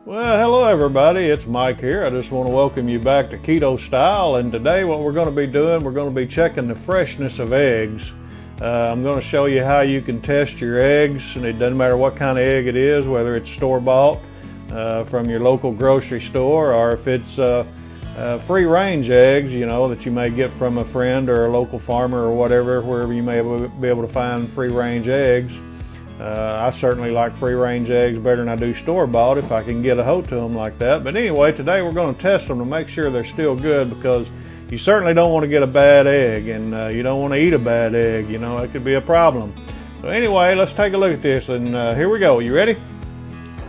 Well, hello everybody, it's Mike here. I just want to welcome you back to Keto Style, and today what we're going to be doing, we're going to be checking the freshness of eggs. I'm going to show you how you can test your eggs, and it doesn't matter what kind of egg it is, whether it's store-bought from your local grocery store, or if it's free-range eggs, you know, that you may get from a friend or a local farmer or whatever, wherever you may be able to find free-range eggs. I certainly like free-range eggs better than I do store-bought if I can get a hold to them like that. But anyway, today we're going to test them to make sure they're still good, because you certainly don't want to get a bad egg, and you don't want to eat a bad egg. You know, it could be a problem. So anyway, let's take a look at this, and here we go. You ready?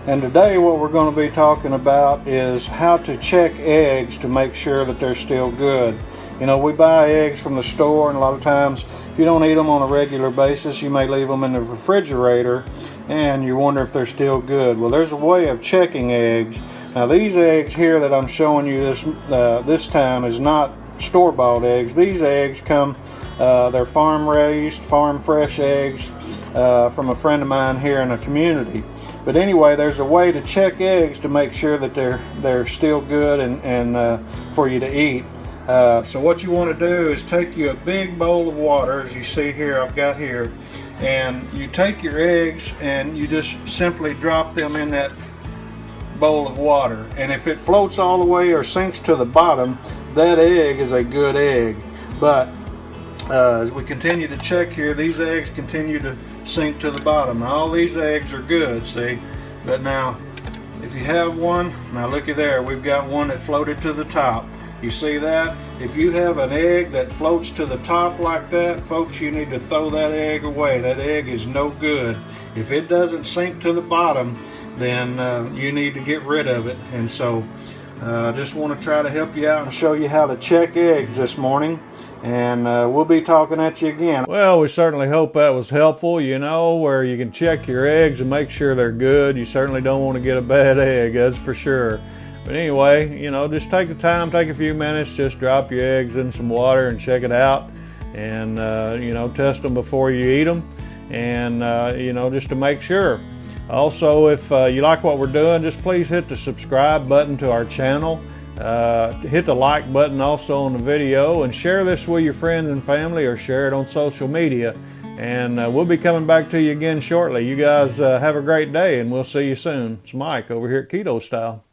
And today what we're going to be talking about is how to check eggs to make sure that they're still good. You know, we buy eggs from the store, and a lot of times if you don't eat them on a regular basis, you may leave them in the refrigerator and you wonder if they're still good. Well, there's a way of checking eggs. Now, these eggs here that I'm showing you this time is not store-bought eggs. These eggs come, they're farm-raised, farm-fresh eggs from a friend of mine here in the community. But anyway, there's a way to check eggs to make sure that they're still good and for you to eat. So what you want to do is take you a big bowl of water, as you see here, I've got here, and you take your eggs and you just simply drop them in that bowl of water. And if it floats all the way or sinks to the bottom, that egg is a good egg. But as we continue to check here, these eggs continue to sink to the bottom. Now, all these eggs are good, see? But now, if you have one, now looky there, we've got one that floated to the top. You see that? If you have an egg that floats to the top like that, folks, you need to throw that egg away. That egg is no good. If it doesn't sink to the bottom, then you need to get rid of it. And so I just want to try to help you out and show you how to check eggs this morning. And we'll be talking at you again. Well, we certainly hope that was helpful, you know, where you can check your eggs and make sure they're good. You certainly don't want to get a bad egg, that's for sure. But anyway, you know, just take the time, take a few minutes, just drop your eggs in some water and check it out. And, you know, test them before you eat them. And, you know, just to make sure. Also, if you like what we're doing, just please hit the subscribe button to our channel. Hit the like button also on the video, and share this with your friends and family, or share it on social media. And we'll be coming back to you again shortly. You guys have a great day, and we'll see you soon. It's Mike over here at Keto Style.